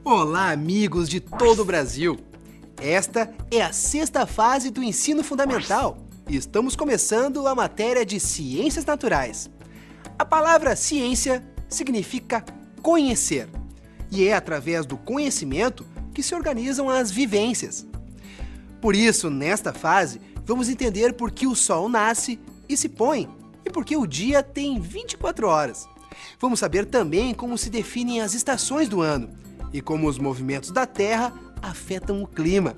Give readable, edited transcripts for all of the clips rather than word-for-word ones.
Olá, amigos de todo o Brasil! Esta é a sexta fase do ensino fundamental e estamos começando a matéria de Ciências Naturais. A palavra ciência significa conhecer e é através do conhecimento que se organizam as vivências. Por isso, nesta fase, vamos entender por que o Sol nasce e se põe e por que o dia tem 24 horas. Vamos saber também como se definem as estações do ano e como os movimentos da Terra afetam o clima.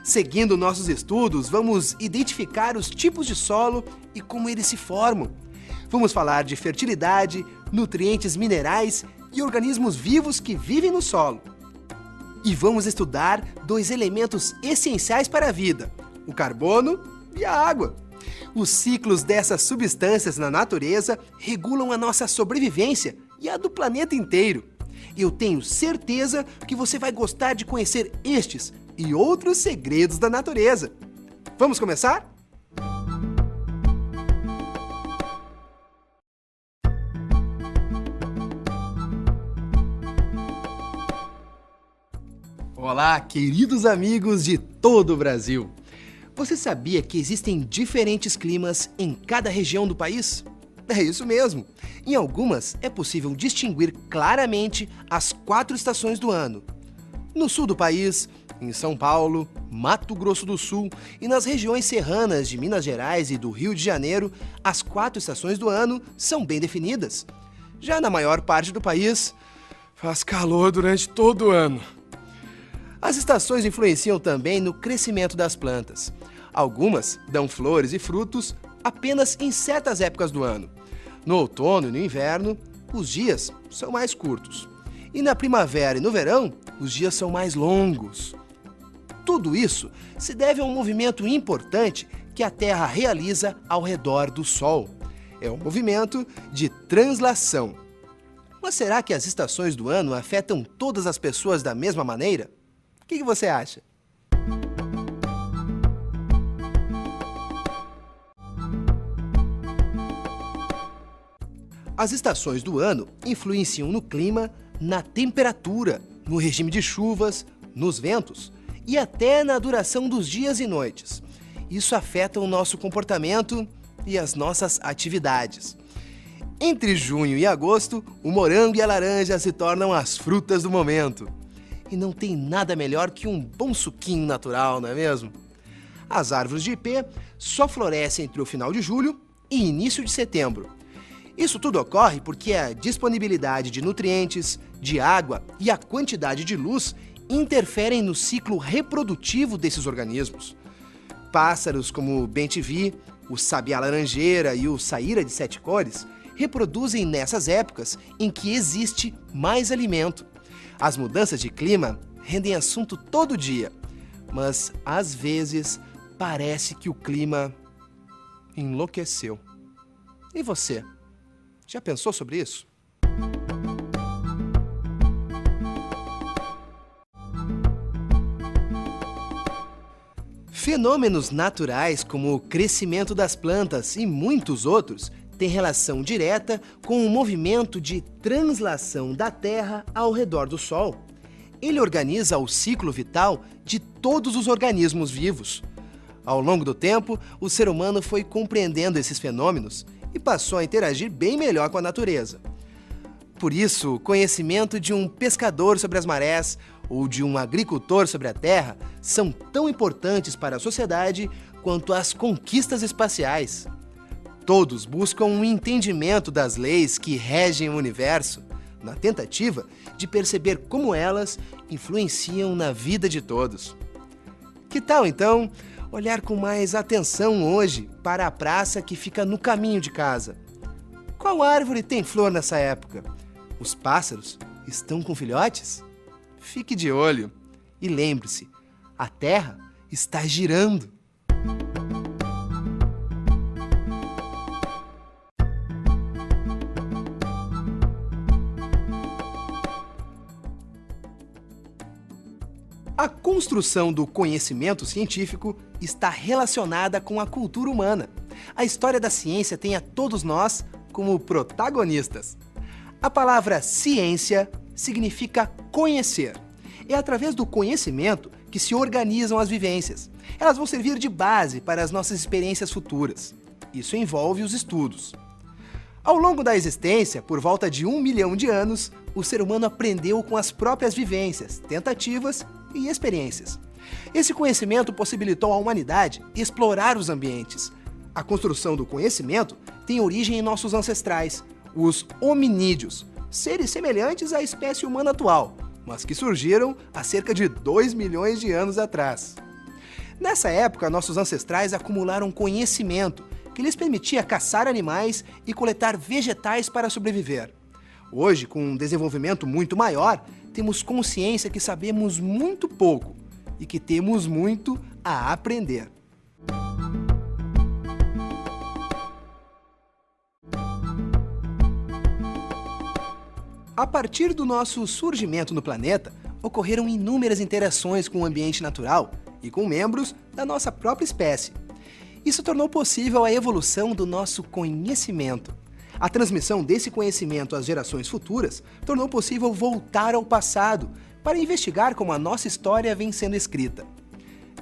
Seguindo nossos estudos, vamos identificar os tipos de solo e como eles se formam. Vamos falar de fertilidade, nutrientes minerais e organismos vivos que vivem no solo. E vamos estudar dois elementos essenciais para a vida: o carbono e a água. Os ciclos dessas substâncias na natureza regulam a nossa sobrevivência e a do planeta inteiro. Eu tenho certeza que você vai gostar de conhecer estes e outros segredos da natureza. Vamos começar? Olá, queridos amigos de todo o Brasil! Você sabia que existem diferentes climas em cada região do país? É isso mesmo! Em algumas é possível distinguir claramente as 4 estações do ano. No sul do país, em São Paulo, Mato Grosso do Sul e nas regiões serranas de Minas Gerais e do Rio de Janeiro, as 4 estações do ano são bem definidas. Já na maior parte do país, faz calor durante todo o ano. As estações influenciam também no crescimento das plantas. Algumas dão flores e frutos apenas em certas épocas do ano. No outono e no inverno, os dias são mais curtos. E na primavera e no verão, os dias são mais longos. Tudo isso se deve a um movimento importante que a Terra realiza ao redor do Sol. É um movimento de translação. Mas será que as estações do ano afetam todas as pessoas da mesma maneira? O que você acha? As estações do ano influenciam no clima, na temperatura, no regime de chuvas, nos ventos e até na duração dos dias e noites. Isso afeta o nosso comportamento e as nossas atividades. Entre junho e agosto, o morango e a laranja se tornam as frutas do momento. E não tem nada melhor que um bom suquinho natural, não é mesmo? As árvores de ipê só florescem entre o final de julho e início de setembro. Isso tudo ocorre porque a disponibilidade de nutrientes, de água e a quantidade de luz interferem no ciclo reprodutivo desses organismos. Pássaros como o bem-te-vi, o sabiá-laranjeira e o saíra de 7 cores reproduzem nessas épocas em que existe mais alimento. As mudanças de clima rendem assunto todo dia, mas às vezes parece que o clima enlouqueceu. E você? Já pensou sobre isso? Fenômenos naturais como o crescimento das plantas e muitos outros têm relação direta com o movimento de translação da Terra ao redor do Sol. Ele organiza o ciclo vital de todos os organismos vivos. Ao longo do tempo, o ser humano foi compreendendo esses fenômenos e passou a interagir bem melhor com a natureza. Por isso, o conhecimento de um pescador sobre as marés ou de um agricultor sobre a Terra são tão importantes para a sociedade quanto as conquistas espaciais. Todos buscam um entendimento das leis que regem o universo, na tentativa de perceber como elas influenciam na vida de todos. Que tal, então, olhar com mais atenção hoje para a praça que fica no caminho de casa? Qual árvore tem flor nessa época? Os pássaros estão com filhotes? Fique de olho e lembre-se, a Terra está girando. A construção do conhecimento científico está relacionada com a cultura humana. A história da ciência tem a todos nós como protagonistas. A palavra ciência significa conhecer. É através do conhecimento que se organizam as vivências. Elas vão servir de base para as nossas experiências futuras. Isso envolve os estudos. Ao longo da existência, por volta de 1 milhão de anos, o ser humano aprendeu com as próprias vivências, tentativas e experiências. Esse conhecimento possibilitou à humanidade explorar os ambientes. A construção do conhecimento tem origem em nossos ancestrais, os hominídeos, seres semelhantes à espécie humana atual, mas que surgiram há cerca de 2 milhões de anos atrás. Nessa época, nossos ancestrais acumularam conhecimento que lhes permitia caçar animais e coletar vegetais para sobreviver. Hoje, com um desenvolvimento muito maior, temos consciência que sabemos muito pouco e que temos muito a aprender. A partir do nosso surgimento no planeta, ocorreram inúmeras interações com o ambiente natural e com membros da nossa própria espécie. Isso tornou possível a evolução do nosso conhecimento. A transmissão desse conhecimento às gerações futuras tornou possível voltar ao passado para investigar como a nossa história vem sendo escrita.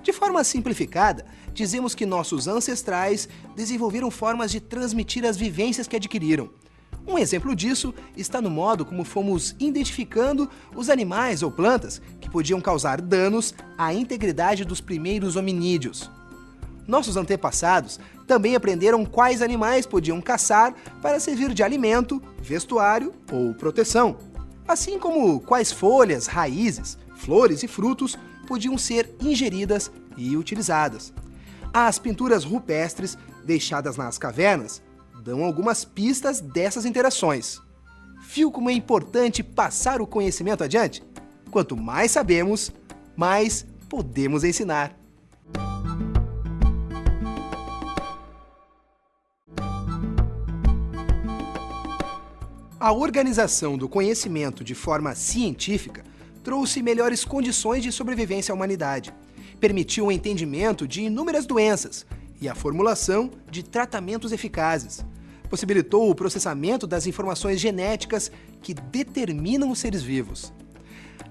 De forma simplificada, dizemos que nossos ancestrais desenvolveram formas de transmitir as vivências que adquiriram. Um exemplo disso está no modo como fomos identificando os animais ou plantas que podiam causar danos à integridade dos primeiros hominídeos. Nossos antepassados também aprenderam quais animais podiam caçar para servir de alimento, vestuário ou proteção, assim como quais folhas, raízes, flores e frutos podiam ser ingeridas e utilizadas. As pinturas rupestres deixadas nas cavernas dão algumas pistas dessas interações. Viu como é importante passar o conhecimento adiante? Quanto mais sabemos, mais podemos ensinar. A organização do conhecimento de forma científica trouxe melhores condições de sobrevivência à humanidade, permitiu o entendimento de inúmeras doenças e a formulação de tratamentos eficazes, possibilitou o processamento das informações genéticas que determinam os seres vivos.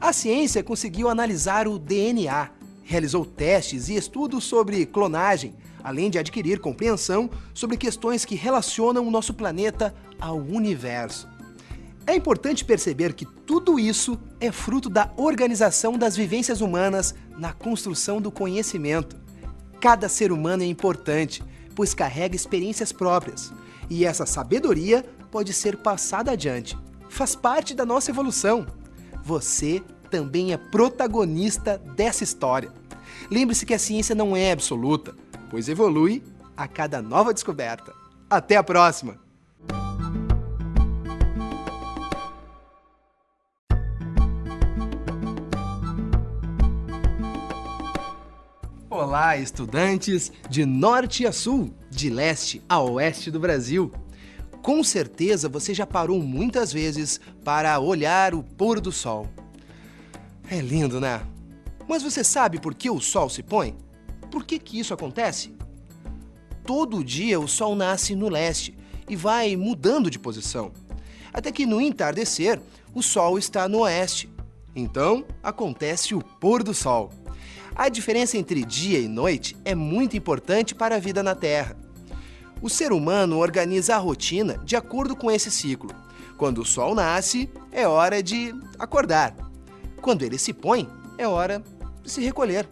A ciência conseguiu analisar o DNA, realizou testes e estudos sobre clonagem, além de adquirir compreensão sobre questões que relacionam o nosso planeta ao universo. É importante perceber que tudo isso é fruto da organização das vivências humanas na construção do conhecimento. Cada ser humano é importante, pois carrega experiências próprias, e essa sabedoria pode ser passada adiante. Faz parte da nossa evolução. Você também é protagonista dessa história. Lembre-se que a ciência não é absoluta, pois evolui a cada nova descoberta. Até a próxima! Olá, estudantes de norte a sul, de leste a oeste do Brasil. Com certeza você já parou muitas vezes para olhar o pôr do sol. É lindo, né? Mas você sabe por que o sol se põe? Por que isso acontece? Todo dia o sol nasce no leste e vai mudando de posição, até que no entardecer o sol está no oeste. Então acontece o pôr do sol. A diferença entre dia e noite é muito importante para a vida na Terra. O ser humano organiza a rotina de acordo com esse ciclo. Quando o sol nasce, é hora de acordar. Quando ele se põe, é hora de se recolher.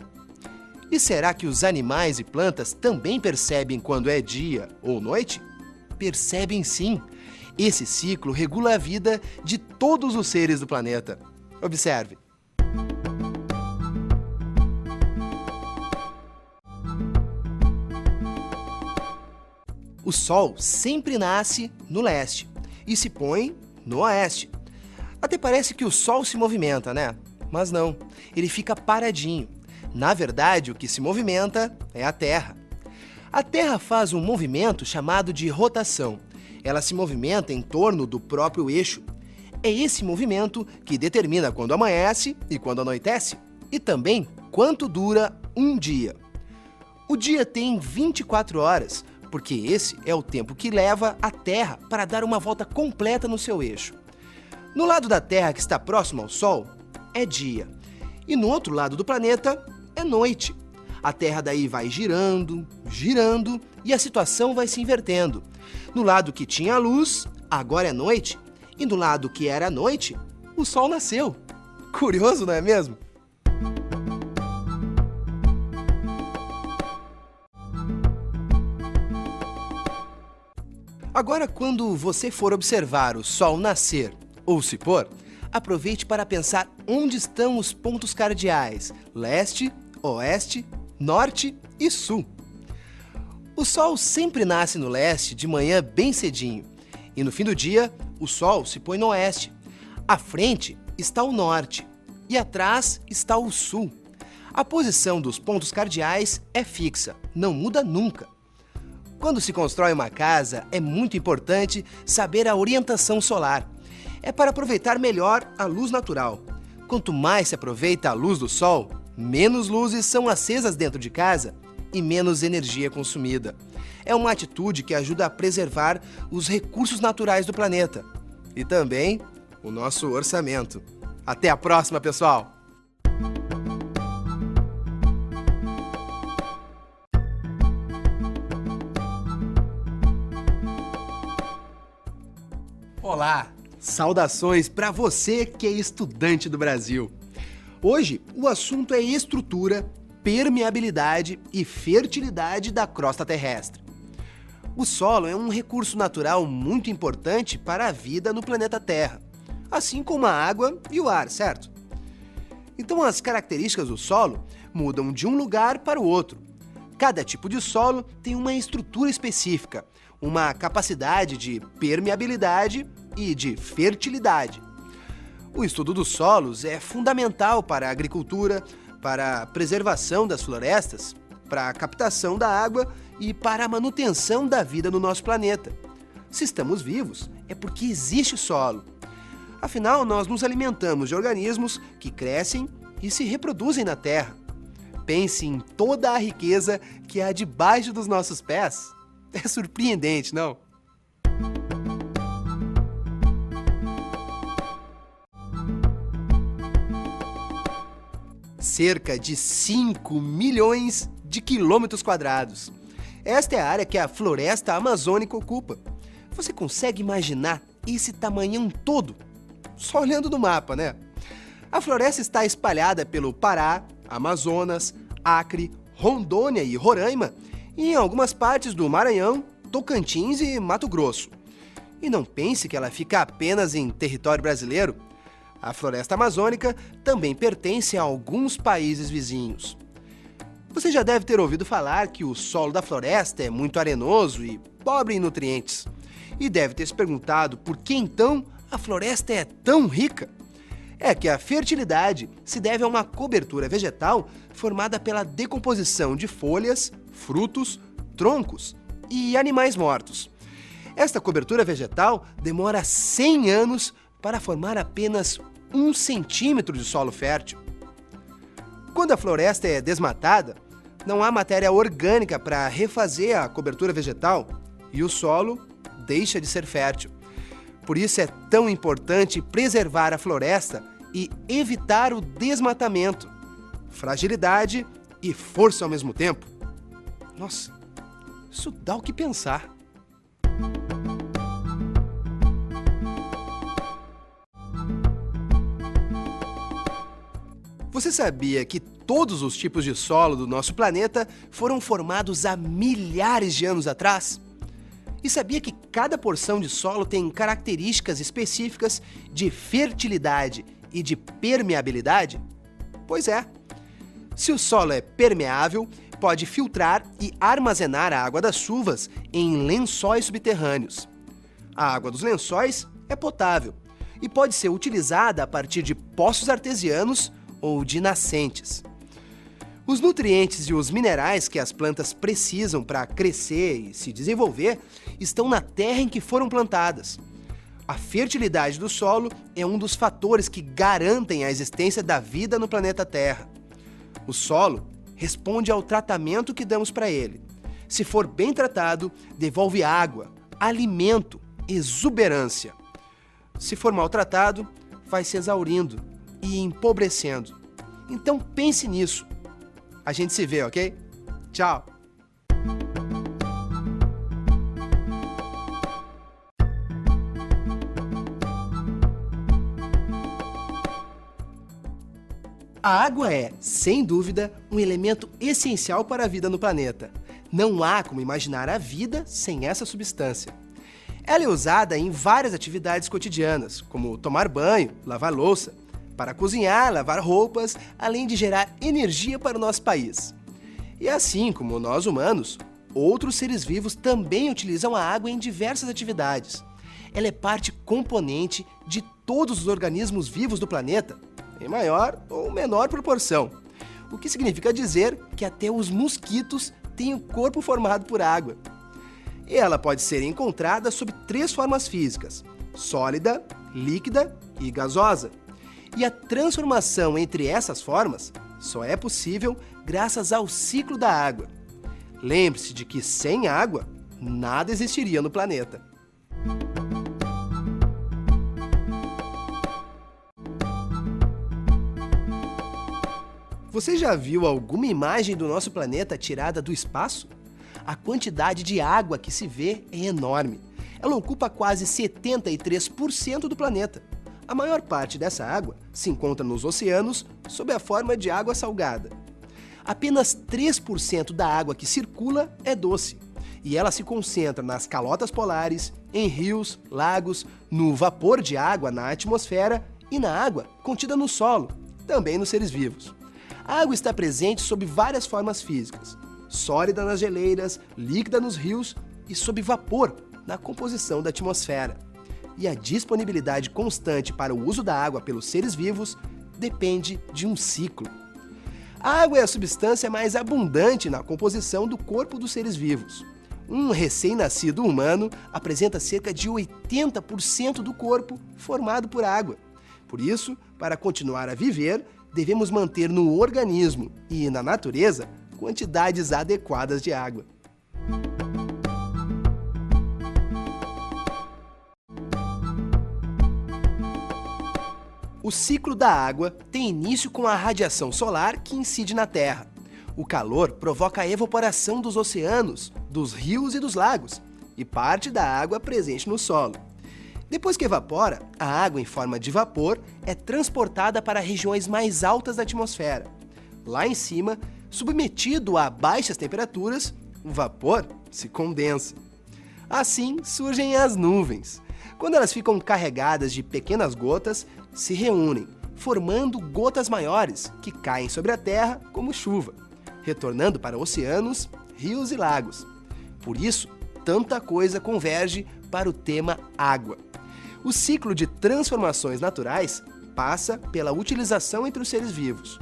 E será que os animais e plantas também percebem quando é dia ou noite? Percebem sim. Esse ciclo regula a vida de todos os seres do planeta. Observe. O sol sempre nasce no leste e se põe no oeste. Até parece que o sol se movimenta, né? Mas não, ele fica paradinho. Na verdade, o que se movimenta é a Terra. A Terra faz um movimento chamado de rotação. Ela se movimenta em torno do próprio eixo. É esse movimento que determina quando amanhece e quando anoitece, e também quanto dura um dia. O dia tem 24 horas, porque esse é o tempo que leva a Terra para dar uma volta completa no seu eixo. No lado da Terra que está próximo ao Sol, é dia. E no outro lado do planeta é noite. A Terra daí vai girando, girando e a situação vai se invertendo. No lado que tinha luz, agora é noite. E no lado que era noite, o Sol nasceu. Curioso, não é mesmo? Agora, quando você for observar o Sol nascer ou se pôr, aproveite para pensar onde estão os pontos cardeais: leste, oeste, norte e sul. O Sol sempre nasce no leste de manhã bem cedinho, e no fim do dia, o Sol se põe no oeste. À frente está o norte e atrás está o sul. A posição dos pontos cardeais é fixa, não muda nunca. Quando se constrói uma casa, é muito importante saber a orientação solar. É para aproveitar melhor a luz natural. Quanto mais se aproveita a luz do sol, menos luzes são acesas dentro de casa e menos energia é consumida. É uma atitude que ajuda a preservar os recursos naturais do planeta e também o nosso orçamento. Até a próxima, pessoal! Olá! Saudações para você que é estudante do Brasil! Hoje o assunto é estrutura, permeabilidade e fertilidade da crosta terrestre. O solo é um recurso natural muito importante para a vida no planeta Terra, assim como a água e o ar, certo? Então as características do solo mudam de um lugar para o outro. Cada tipo de solo tem uma estrutura específica, uma capacidade de permeabilidade e de fertilidade. O estudo dos solos é fundamental para a agricultura, para a preservação das florestas, para a captação da água e para a manutenção da vida no nosso planeta. Se estamos vivos, é porque existe solo. Afinal, nós nos alimentamos de organismos que crescem e se reproduzem na Terra. Pense em toda a riqueza que há debaixo dos nossos pés. É surpreendente, não? Cerca de 5 milhões de quilômetros quadrados. Esta é a área que a floresta amazônica ocupa. Você consegue imaginar esse tamanhão todo? Só olhando no mapa, né? A floresta está espalhada pelo Pará, Amazonas, Acre, Rondônia e Roraima, e em algumas partes do Maranhão, Tocantins e Mato Grosso. E não pense que ela fica apenas em território brasileiro. A floresta amazônica também pertence a alguns países vizinhos. Você já deve ter ouvido falar que o solo da floresta é muito arenoso e pobre em nutrientes. E deve ter se perguntado por que então a floresta é tão rica. É que a fertilidade se deve a uma cobertura vegetal formada pela decomposição de folhas, frutos, troncos e animais mortos. Esta cobertura vegetal demora 100 anos para formar apenas 1 centímetro de solo fértil. Quando a floresta é desmatada, não há matéria orgânica para refazer a cobertura vegetal e o solo deixa de ser fértil. Por isso é tão importante preservar a floresta e evitar o desmatamento, fragilidade e força ao mesmo tempo. Nossa, isso dá o que pensar. Você sabia que todos os tipos de solo do nosso planeta foram formados há milhares de anos atrás? E sabia que cada porção de solo tem características específicas de fertilidade e de permeabilidade? Pois é. Se o solo é permeável, pode filtrar e armazenar a água das chuvas em lençóis subterrâneos. A água dos lençóis é potável e pode ser utilizada a partir de poços artesianos ou de nascentes. Os nutrientes e os minerais que as plantas precisam para crescer e se desenvolver estão na terra em que foram plantadas. A fertilidade do solo é um dos fatores que garantem a existência da vida no planeta Terra. O solo responde ao tratamento que damos para ele. Se for bem tratado, devolve água, alimento, exuberância. Se for maltratado, vai se exaurindo e empobrecendo. Então pense nisso. A gente se vê, ok? Tchau! A água é, sem dúvida, um elemento essencial para a vida no planeta. Não há como imaginar a vida sem essa substância. Ela é usada em várias atividades cotidianas, como tomar banho, lavar louça, para cozinhar, lavar roupas, além de gerar energia para o nosso país. E assim como nós humanos, outros seres vivos também utilizam a água em diversas atividades. Ela é parte componente de todos os organismos vivos do planeta, em maior ou menor proporção. O que significa dizer que até os mosquitos têm o corpo formado por água. E ela pode ser encontrada sob 3 formas físicas: sólida, líquida e gasosa. E a transformação entre essas formas só é possível graças ao ciclo da água. Lembre-se de que sem água, nada existiria no planeta. Você já viu alguma imagem do nosso planeta tirada do espaço? A quantidade de água que se vê é enorme. Ela ocupa quase 73% do planeta. A maior parte dessa água se encontra nos oceanos sob a forma de água salgada. Apenas 3% da água que circula é doce, e ela se concentra nas calotas polares, em rios, lagos, no vapor de água na atmosfera e na água contida no solo, também nos seres vivos. A água está presente sob várias formas físicas: sólida nas geleiras, líquida nos rios e sob vapor na composição da atmosfera. E a disponibilidade constante para o uso da água pelos seres vivos depende de um ciclo. A água é a substância mais abundante na composição do corpo dos seres vivos. Um recém-nascido humano apresenta cerca de 80% do corpo formado por água. Por isso, para continuar a viver, devemos manter no organismo e na natureza quantidades adequadas de água. O ciclo da água tem início com a radiação solar que incide na Terra. O calor provoca a evaporação dos oceanos, dos rios e dos lagos, e parte da água presente no solo. Depois que evapora, a água em forma de vapor é transportada para regiões mais altas da atmosfera. Lá em cima, submetido a baixas temperaturas, o vapor se condensa. Assim surgem as nuvens. Quando elas ficam carregadas de pequenas gotas, se reúnem, formando gotas maiores que caem sobre a Terra como chuva, retornando para oceanos, rios e lagos. Por isso, tanta coisa converge para o tema água. O ciclo de transformações naturais passa pela utilização entre os seres vivos.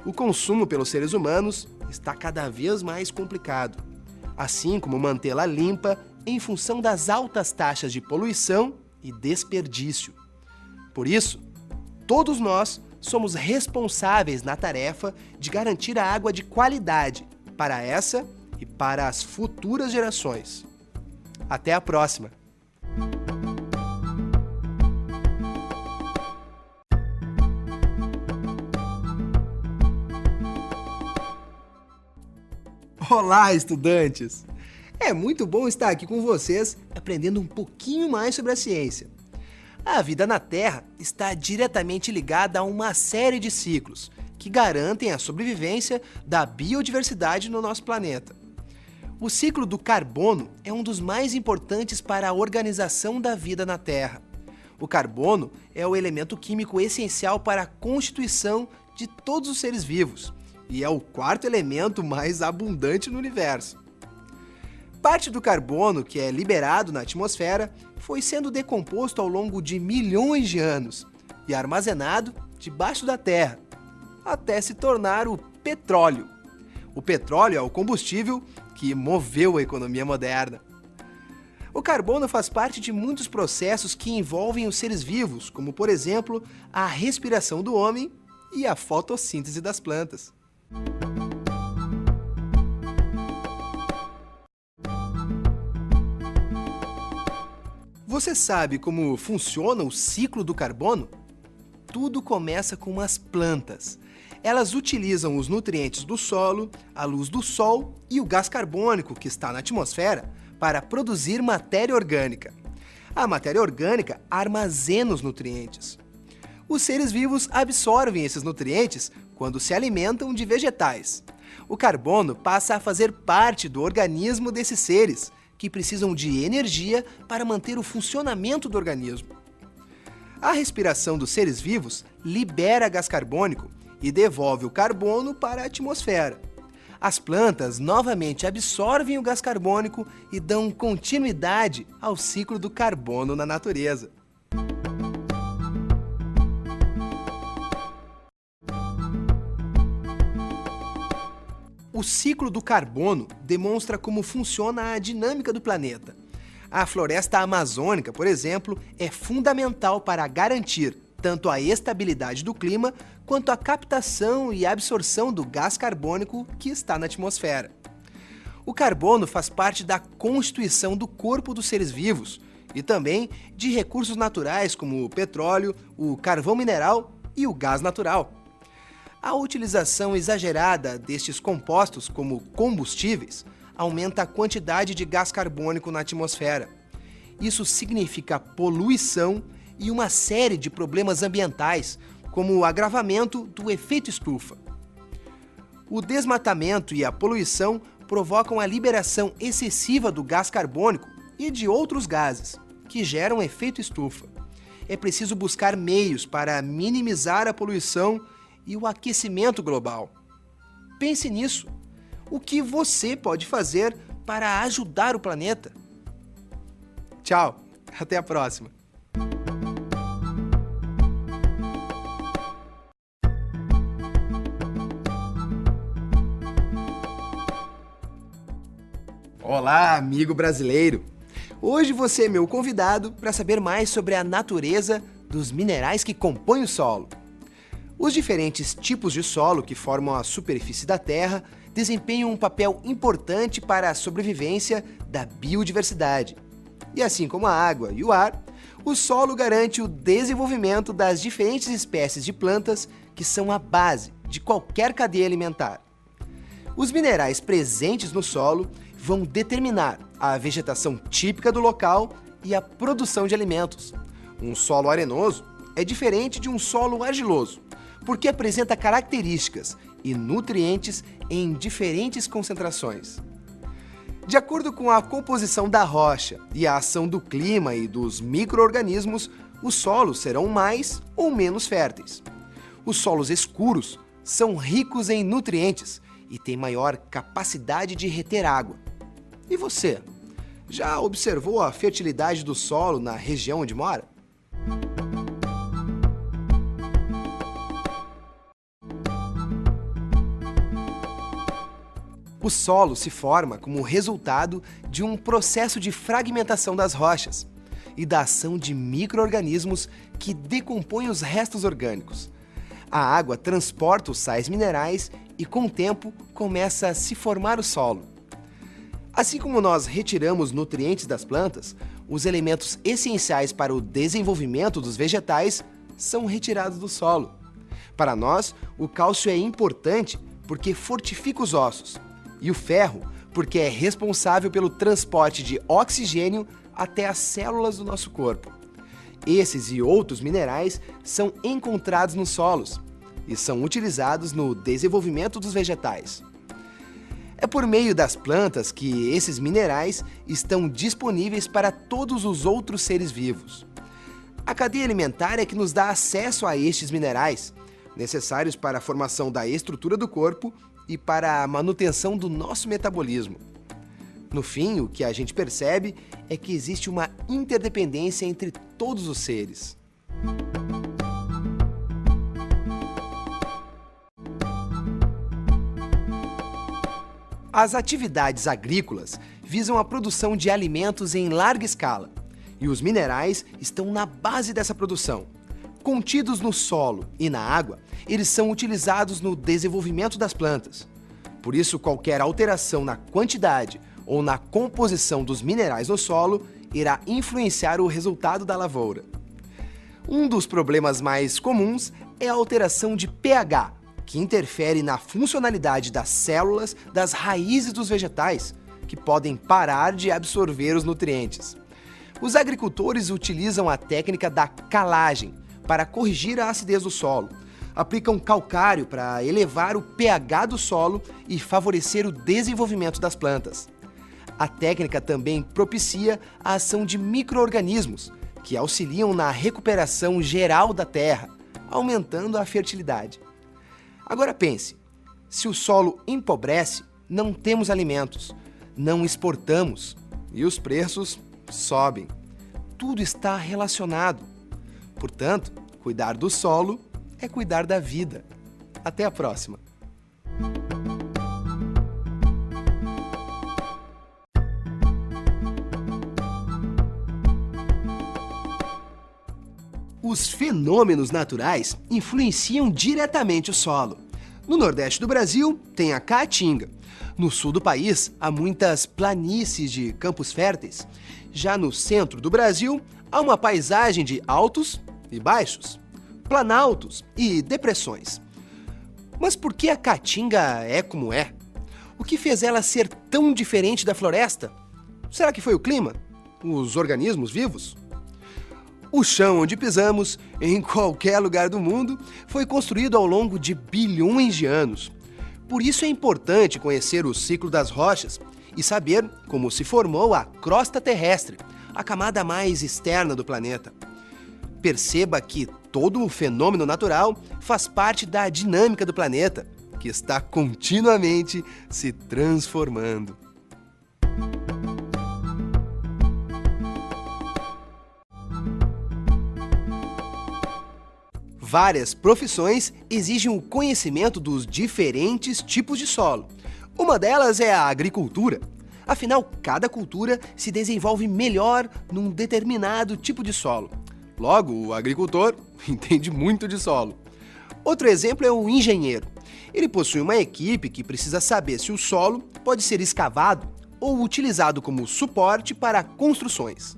O consumo pelos seres humanos está cada vez mais complicado, assim como mantê-la limpa em função das altas taxas de poluição e desperdício. Por isso, todos nós somos responsáveis na tarefa de garantir a água de qualidade para essa e para as futuras gerações. Até a próxima! Olá, estudantes! É muito bom estar aqui com vocês, aprendendo um pouquinho mais sobre a ciência. A vida na Terra está diretamente ligada a uma série de ciclos que garantem a sobrevivência da biodiversidade no nosso planeta. O ciclo do carbono é um dos mais importantes para a organização da vida na Terra. O carbono é o elemento químico essencial para a constituição de todos os seres vivos e é o 4º elemento mais abundante no universo. Parte do carbono que é liberado na atmosfera foi sendo decomposto ao longo de milhões de anos e armazenado debaixo da Terra, até se tornar o petróleo. O petróleo é o combustível que moveu a economia moderna. O carbono faz parte de muitos processos que envolvem os seres vivos, como, por exemplo, a respiração do homem e a fotossíntese das plantas. Você sabe como funciona o ciclo do carbono? tudo começa com as plantas. Elas utilizam os nutrientes do solo, a luz do sol e o gás carbônico que está na atmosfera para produzir matéria orgânica. A matéria orgânica armazena os nutrientes. Os seres vivos absorvem esses nutrientes quando se alimentam de vegetais. O carbono passa a fazer parte do organismo desses seres, que precisam de energia para manter o funcionamento do organismo. A respiração dos seres vivos libera gás carbônico e devolve o carbono para a atmosfera. As plantas novamente absorvem o gás carbônico e dão continuidade ao ciclo do carbono na natureza. O ciclo do carbono demonstra como funciona a dinâmica do planeta. A floresta amazônica, por exemplo, é fundamental para garantir tanto a estabilidade do clima quanto a captação e absorção do gás carbônico que está na atmosfera. O carbono faz parte da constituição do corpo dos seres vivos e também de recursos naturais como o petróleo, o carvão mineral e o gás natural. A utilização exagerada destes compostos como combustíveis aumenta a quantidade de gás carbônico na atmosfera. Isso significa poluição e uma série de problemas ambientais, como o agravamento do efeito estufa. O desmatamento e a poluição provocam a liberação excessiva do gás carbônico e de outros gases, que geram efeito estufa. É preciso buscar meios para minimizar a poluição e o aquecimento global. Pense nisso. O que você pode fazer para ajudar o planeta? Tchau, até a próxima! Olá, amigo brasileiro! Hoje você é meu convidado para saber mais sobre a natureza dos minerais que compõem o solo. Os diferentes tipos de solo que formam a superfície da Terra desempenham um papel importante para a sobrevivência da biodiversidade. E assim como a água e o ar, o solo garante o desenvolvimento das diferentes espécies de plantas que são a base de qualquer cadeia alimentar. Os minerais presentes no solo vão determinar a vegetação típica do local e a produção de alimentos. Um solo arenoso é diferente de um solo argiloso, porque apresenta características e nutrientes em diferentes concentrações. De acordo com a composição da rocha e a ação do clima e dos micro-organismos, os solos serão mais ou menos férteis. Os solos escuros são ricos em nutrientes e têm maior capacidade de reter água. E você? Já observou a fertilidade do solo na região onde mora? O solo se forma como resultado de um processo de fragmentação das rochas e da ação de micro-organismos que decompõem os restos orgânicos. A água transporta os sais minerais e, com o tempo, começa a se formar o solo. Assim como nós retiramos nutrientes das plantas, os elementos essenciais para o desenvolvimento dos vegetais são retirados do solo. Para nós, o cálcio é importante porque fortifica os ossos, e o ferro porque é responsável pelo transporte de oxigênio até as células do nosso corpo. Esses e outros minerais são encontrados nos solos e são utilizados no desenvolvimento dos vegetais. É por meio das plantas que esses minerais estão disponíveis para todos os outros seres vivos. A cadeia alimentar é que nos dá acesso a estes minerais, necessários para a formação da estrutura do corpo e para a manutenção do nosso metabolismo. No fim, o que a gente percebe é que existe uma interdependência entre todos os seres. As atividades agrícolas visam a produção de alimentos em larga escala, e os minerais estão na base dessa produção. Contidos no solo e na água, eles são utilizados no desenvolvimento das plantas. Por isso, qualquer alteração na quantidade ou na composição dos minerais no solo irá influenciar o resultado da lavoura. Um dos problemas mais comuns é a alteração de pH, que interfere na funcionalidade das células das raízes dos vegetais, que podem parar de absorver os nutrientes. Os agricultores utilizam a técnica da calagem para corrigir a acidez do solo. Aplicam calcário para elevar o pH do solo e favorecer o desenvolvimento das plantas. A técnica também propicia a ação de micro-organismos, que auxiliam na recuperação geral da terra, aumentando a fertilidade. Agora pense, se o solo empobrece, não temos alimentos, não exportamos e os preços sobem. Tudo está relacionado. Portanto, cuidar do solo é cuidar da vida. Até a próxima! Os fenômenos naturais influenciam diretamente o solo. No Nordeste do Brasil, tem a Caatinga. No sul do país, há muitas planícies de campos férteis. Já no centro do Brasil, há uma paisagem de altos e baixos, planaltos e depressões. Mas por que a Caatinga é como é? O que fez ela ser tão diferente da floresta? Será que foi o clima? Os organismos vivos? O chão onde pisamos, em qualquer lugar do mundo, foi construído ao longo de bilhões de anos. Por isso é importante conhecer o ciclo das rochas e saber como se formou a crosta terrestre, a camada mais externa do planeta. Perceba que todo o fenômeno natural faz parte da dinâmica do planeta, que está continuamente se transformando. Várias profissões exigem o conhecimento dos diferentes tipos de solo. Uma delas é a agricultura. Afinal, cada cultura se desenvolve melhor num determinado tipo de solo. Logo, o agricultor entende muito de solo. Outro exemplo é o engenheiro. Ele possui uma equipe que precisa saber se o solo pode ser escavado ou utilizado como suporte para construções.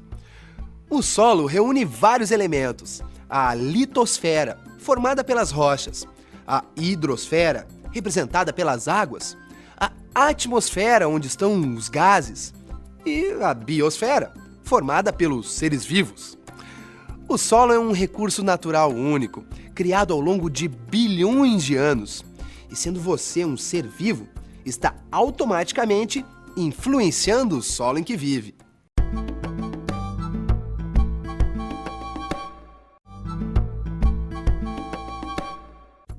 O solo reúne vários elementos. A litosfera, formada pelas rochas, a hidrosfera, representada pelas águas, a atmosfera, onde estão os gases, e a biosfera, formada pelos seres vivos. O solo é um recurso natural único, criado ao longo de bilhões de anos, e sendo você um ser vivo, está automaticamente influenciando o solo em que vive.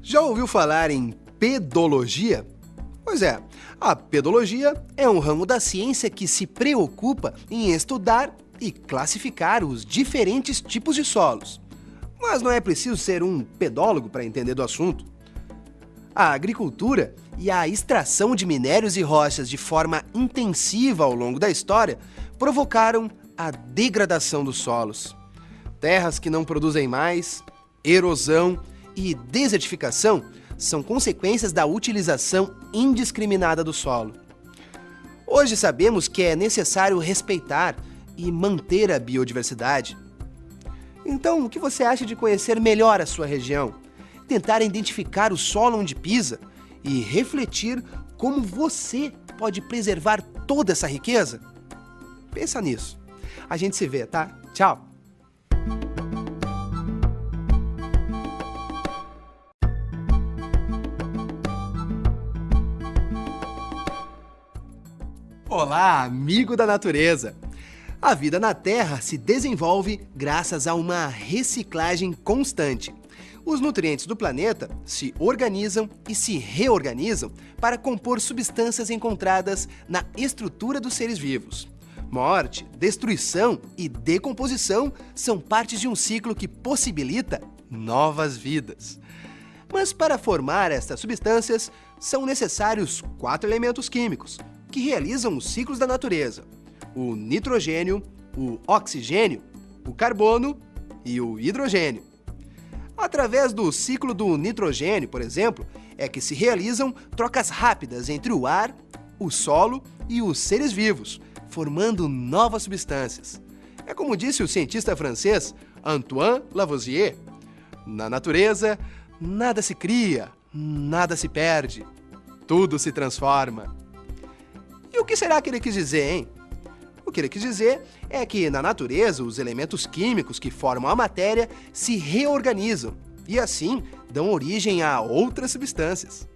Já ouviu falar em pedologia? Pois é, a pedologia é um ramo da ciência que se preocupa em estudar e classificar os diferentes tipos de solos. Mas não é preciso ser um pedólogo para entender do assunto. A agricultura e a extração de minérios e rochas de forma intensiva ao longo da história provocaram a degradação dos solos. Terras que não produzem mais, erosão e desertificação são consequências da utilização indiscriminada do solo. Hoje sabemos que é necessário respeitar e manter a biodiversidade. Então, o que você acha de conhecer melhor a sua região, tentar identificar o solo onde pisa e refletir como você pode preservar toda essa riqueza? Pensa nisso. A gente se vê, tá? Tchau! Olá, amigo da natureza! A vida na Terra se desenvolve graças a uma reciclagem constante. Os nutrientes do planeta se organizam e se reorganizam para compor substâncias encontradas na estrutura dos seres vivos. Morte, destruição e decomposição são partes de um ciclo que possibilita novas vidas. Mas para formar estas substâncias, são necessários 4 elementos químicos, que realizam os ciclos da natureza: o nitrogênio, o oxigênio, o carbono e o hidrogênio. Através do ciclo do nitrogênio, por exemplo, é que se realizam trocas rápidas entre o ar, o solo e os seres vivos, formando novas substâncias. É como disse o cientista francês Antoine Lavoisier: na natureza, nada se cria, nada se perde, tudo se transforma. E o que será que ele quis dizer, hein? O que ele quis dizer é que na natureza os elementos químicos que formam a matéria se reorganizam e assim dão origem a outras substâncias.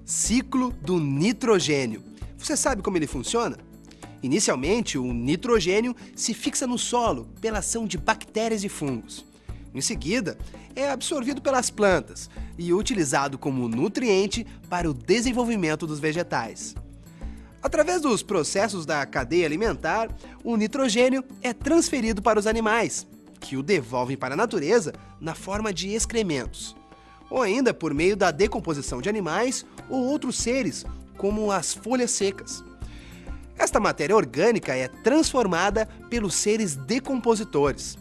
Ciclo do nitrogênio. Você sabe como ele funciona? Inicialmente, o nitrogênio se fixa no solo pela ação de bactérias e fungos. Em seguida, é absorvido pelas plantas e utilizado como nutriente para o desenvolvimento dos vegetais. Através dos processos da cadeia alimentar, o nitrogênio é transferido para os animais, que o devolvem para a natureza na forma de excrementos, ou ainda por meio da decomposição de animais ou outros seres, como as folhas secas. Esta matéria orgânica é transformada pelos seres decompositores.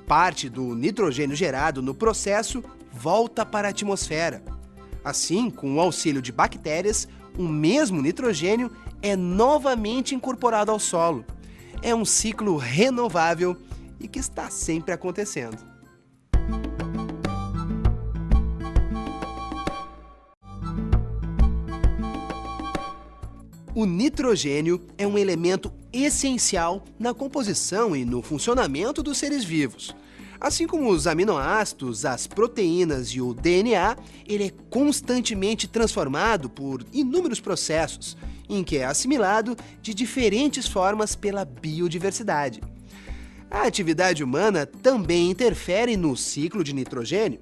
Parte do nitrogênio gerado no processo volta para a atmosfera. Assim, com o auxílio de bactérias, o mesmo nitrogênio é novamente incorporado ao solo. É um ciclo renovável e que está sempre acontecendo. O nitrogênio é um elemento essencial na composição e no funcionamento dos seres vivos. Assim como os aminoácidos, as proteínas e o DNA, ele é constantemente transformado por inúmeros processos, em que é assimilado de diferentes formas pela biodiversidade. A atividade humana também interfere no ciclo de nitrogênio.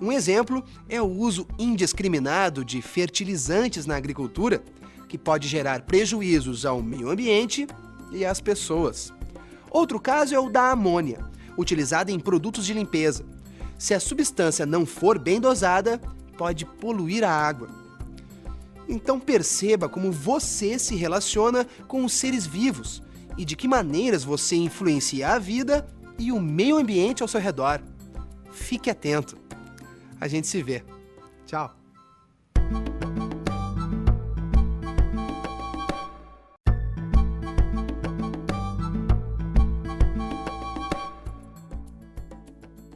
Um exemplo é o uso indiscriminado de fertilizantes na agricultura, que pode gerar prejuízos ao meio ambiente e às pessoas. Outro caso é o da amônia, utilizada em produtos de limpeza. Se a substância não for bem dosada, pode poluir a água. Então perceba como você se relaciona com os seres vivos e de que maneiras você influencia a vida e o meio ambiente ao seu redor. Fique atento. A gente se vê. Tchau.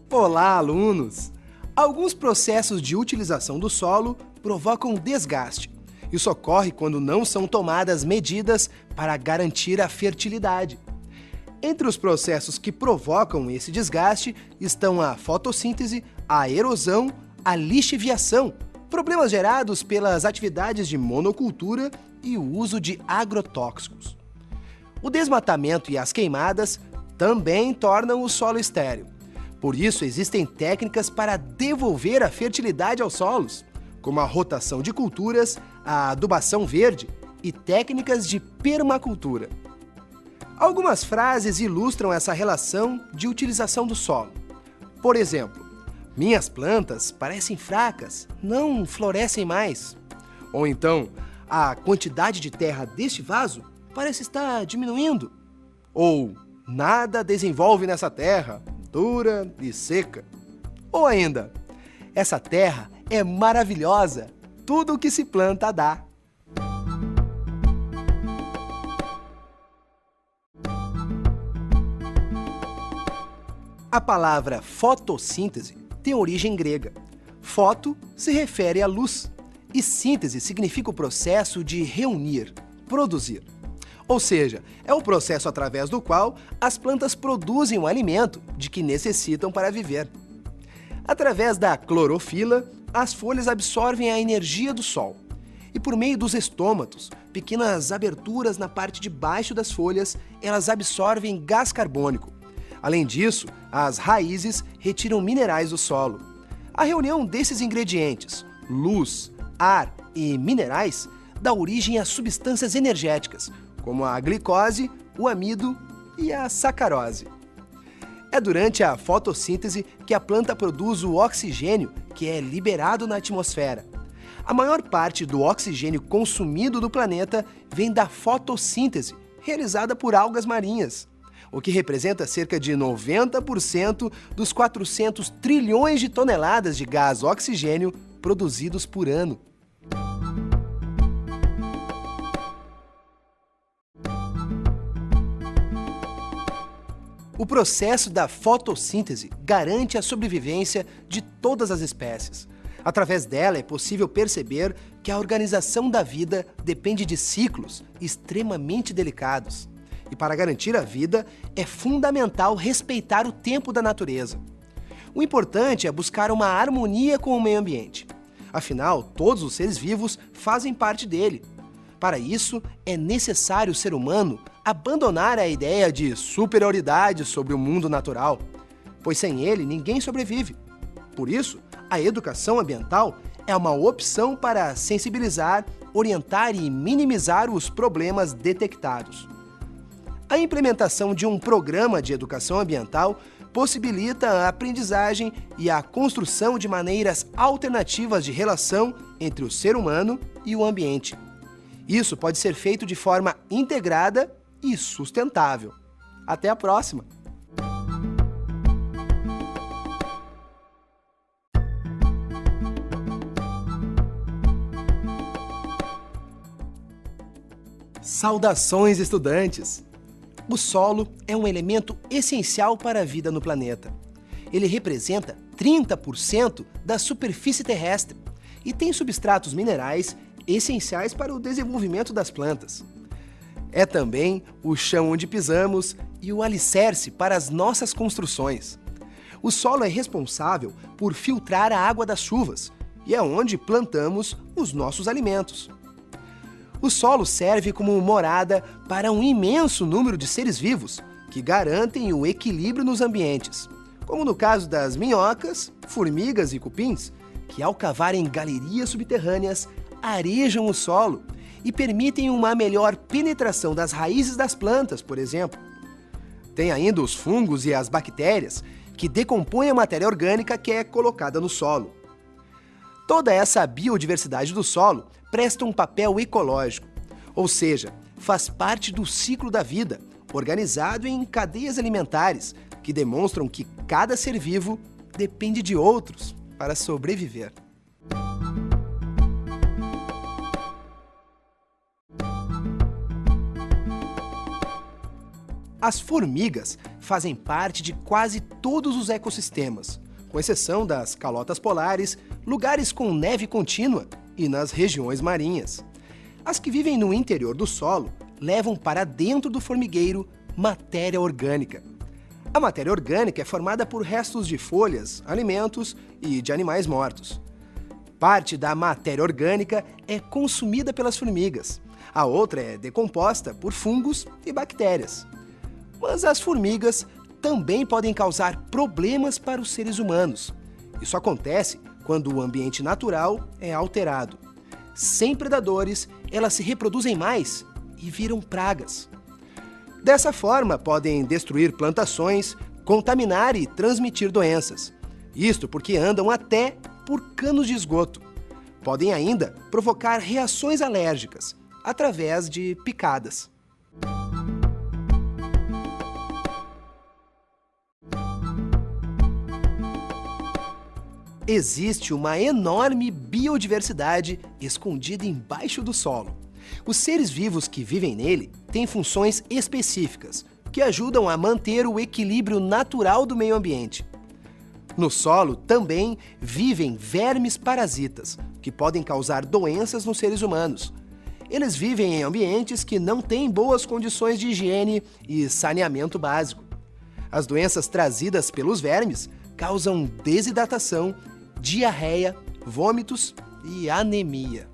Olá, alunos! Alguns processos de utilização do solo provocam desgaste. Isso ocorre quando não são tomadas medidas para garantir a fertilidade. Entre os processos que provocam esse desgaste estão a fotossíntese, a erosão, a lixiviação, problemas gerados pelas atividades de monocultura e o uso de agrotóxicos. O desmatamento e as queimadas também tornam o solo estéril. Por isso, existem técnicas para devolver a fertilidade aos solos, como a rotação de culturas, a adubação verde e técnicas de permacultura. Algumas frases ilustram essa relação de utilização do solo. Por exemplo, minhas plantas parecem fracas, não florescem mais. Ou então, a quantidade de terra deste vaso parece estar diminuindo. Ou, nada desenvolve nessa terra, dura e seca. Ou ainda, essa terra é maravilhosa, tudo o que se planta dá. A palavra fotossíntese tem origem grega. Foto se refere à luz e síntese significa o processo de reunir, produzir. Ou seja, é o processo através do qual as plantas produzem o alimento de que necessitam para viver. Através da clorofila, as folhas absorvem a energia do sol. E por meio dos estômatos, pequenas aberturas na parte de baixo das folhas, elas absorvem gás carbônico. Além disso, as raízes retiram minerais do solo. A reunião desses ingredientes, luz, ar e minerais, dá origem a substâncias energéticas, como a glicose, o amido e a sacarose. É durante a fotossíntese que a planta produz o oxigênio, que é liberado na atmosfera. A maior parte do oxigênio consumido no planeta vem da fotossíntese, realizada por algas marinhas, o que representa cerca de 90% dos 400 trilhões de toneladas de gás oxigênio produzidos por ano. O processo da fotossíntese garante a sobrevivência de todas as espécies. Através dela é possível perceber que a organização da vida depende de ciclos extremamente delicados. E para garantir a vida, é fundamental respeitar o tempo da natureza. O importante é buscar uma harmonia com o meio ambiente. Afinal, todos os seres vivos fazem parte dele. Para isso, é necessário o ser humano abandonar a ideia de superioridade sobre o mundo natural, pois sem ele ninguém sobrevive. Por isso, a educação ambiental é uma opção para sensibilizar, orientar e minimizar os problemas detectados. A implementação de um programa de educação ambiental possibilita a aprendizagem e a construção de maneiras alternativas de relação entre o ser humano e o ambiente. Isso pode ser feito de forma integrada e sustentável. Até a próxima! Saudações, estudantes! O solo é um elemento essencial para a vida no planeta. Ele representa 30% da superfície terrestre e tem substratos minerais essenciais para o desenvolvimento das plantas. É também o chão onde pisamos e o alicerce para as nossas construções. O solo é responsável por filtrar a água das chuvas e é onde plantamos os nossos alimentos. O solo serve como morada para um imenso número de seres vivos que garantem o equilíbrio nos ambientes, como no caso das minhocas, formigas e cupins, que ao cavarem galerias subterrâneas arejam o solo e permitem uma melhor penetração das raízes das plantas, por exemplo. Tem ainda os fungos e as bactérias, que decompõem a matéria orgânica que é colocada no solo. Toda essa biodiversidade do solo presta um papel ecológico, ou seja, faz parte do ciclo da vida, organizado em cadeias alimentares, que demonstram que cada ser vivo depende de outros para sobreviver. As formigas fazem parte de quase todos os ecossistemas, com exceção das calotas polares, lugares com neve contínua e nas regiões marinhas. As que vivem no interior do solo levam para dentro do formigueiro matéria orgânica. A matéria orgânica é formada por restos de folhas, alimentos e de animais mortos. Parte da matéria orgânica é consumida pelas formigas, a outra é decomposta por fungos e bactérias. Mas as formigas também podem causar problemas para os seres humanos. Isso acontece quando o ambiente natural é alterado. Sem predadores, elas se reproduzem mais e viram pragas. Dessa forma, podem destruir plantações, contaminar e transmitir doenças. Isto porque andam até por canos de esgoto. Podem ainda provocar reações alérgicas através de picadas. Existe uma enorme biodiversidade escondida embaixo do solo. Os seres vivos que vivem nele têm funções específicas que ajudam a manter o equilíbrio natural do meio ambiente. No solo também vivem vermes parasitas, que podem causar doenças nos seres humanos. Eles vivem em ambientes que não têm boas condições de higiene e saneamento básico. As doenças trazidas pelos vermes causam desidratação, diarreia, vômitos e anemia.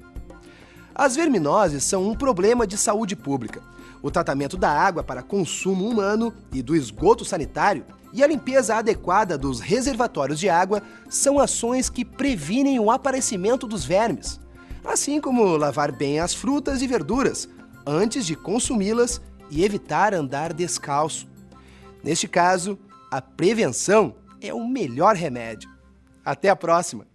As verminoses são um problema de saúde pública. O tratamento da água para consumo humano e do esgoto sanitário e a limpeza adequada dos reservatórios de água são ações que previnem o aparecimento dos vermes, assim como lavar bem as frutas e verduras antes de consumi-las e evitar andar descalço. Neste caso, a prevenção é o melhor remédio. Até a próxima!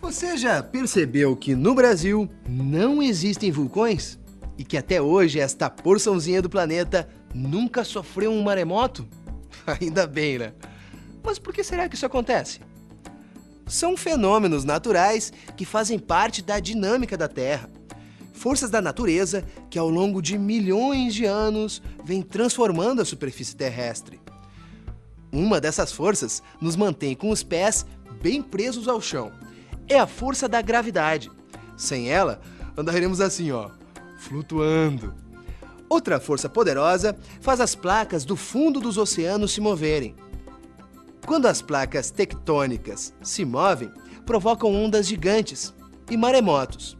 Você já percebeu que no Brasil não existem vulcões? E que até hoje esta porçãozinha do planeta nunca sofreu um maremoto? Ainda bem, né? Mas por que será que isso acontece? São fenômenos naturais que fazem parte da dinâmica da Terra. Forças da natureza que ao longo de milhões de anos vêm transformando a superfície terrestre. Uma dessas forças nos mantém com os pés bem presos ao chão. É a força da gravidade. Sem ela, andaremos assim, flutuando. Outra força poderosa faz as placas do fundo dos oceanos se moverem. Quando as placas tectônicas se movem, provocam ondas gigantes e maremotos.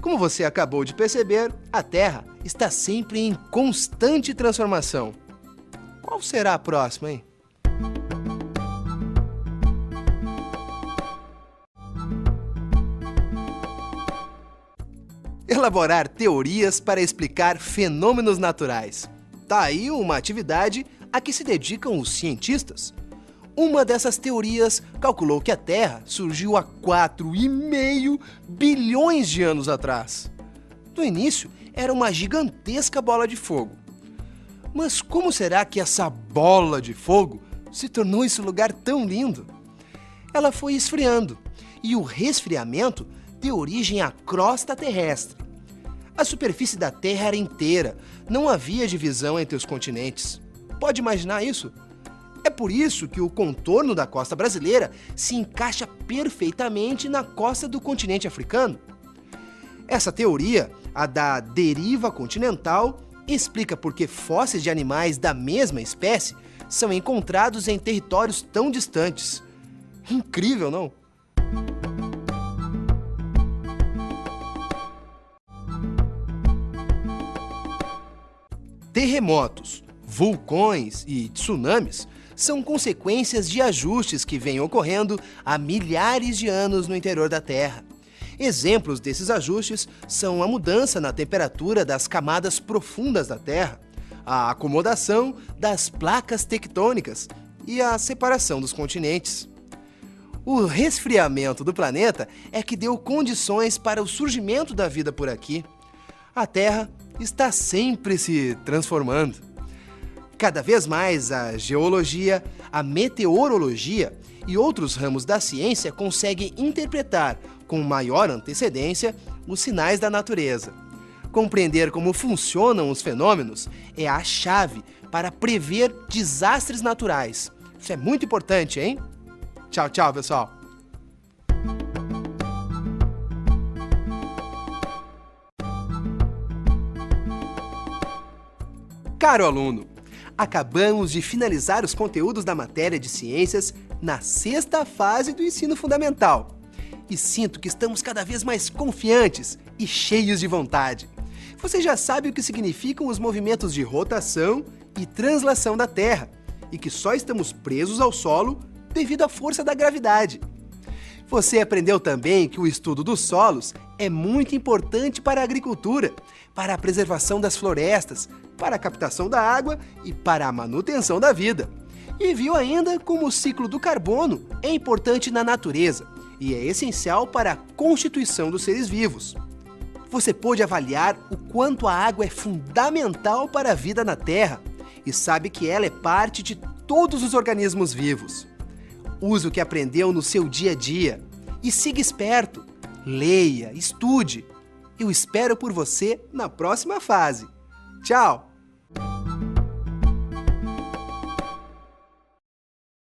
Como você acabou de perceber, a Terra está sempre em constante transformação. Qual será a próxima, hein? Elaborar teorias para explicar fenômenos naturais. Tá aí uma atividade a que se dedicam os cientistas. Uma dessas teorias calculou que a Terra surgiu há 4,5 bilhões de anos atrás. No início, era uma gigantesca bola de fogo. Mas como será que essa bola de fogo se tornou esse lugar tão lindo? Ela foi esfriando, e o resfriamento deu origem à crosta terrestre. A superfície da Terra era inteira, não havia divisão entre os continentes. Pode imaginar isso? É por isso que o contorno da costa brasileira se encaixa perfeitamente na costa do continente africano. Essa teoria, a da deriva continental, explica por que fósseis de animais da mesma espécie são encontrados em territórios tão distantes. Incrível, não? Terremotos, vulcões e tsunamis são consequências de ajustes que vêm ocorrendo há milhares de anos no interior da Terra. Exemplos desses ajustes são a mudança na temperatura das camadas profundas da Terra, a acomodação das placas tectônicas e a separação dos continentes. O resfriamento do planeta é que deu condições para o surgimento da vida por aqui. A Terra está sempre se transformando. Cada vez mais a geologia, a meteorologia e outros ramos da ciência conseguem interpretar com maior antecedência os sinais da natureza. Compreender como funcionam os fenômenos é a chave para prever desastres naturais. Isso é muito importante, hein? Tchau, tchau, pessoal! Caro aluno, acabamos de finalizar os conteúdos da matéria de ciências na 6ª fase do ensino fundamental. E sinto que estamos cada vez mais confiantes e cheios de vontade. Você já sabe o que significam os movimentos de rotação e translação da Terra, e que só estamos presos ao solo devido à força da gravidade. Você aprendeu também que o estudo dos solos é muito importante para a agricultura, para a preservação das florestas, para a captação da água e para a manutenção da vida. E viu ainda como o ciclo do carbono é importante na natureza e é essencial para a constituição dos seres vivos. Você pôde avaliar o quanto a água é fundamental para a vida na Terra e sabe que ela é parte de todos os organismos vivos. Use o que aprendeu no seu dia a dia e siga esperto. Leia, estude. Eu espero por você na próxima fase. Tchau!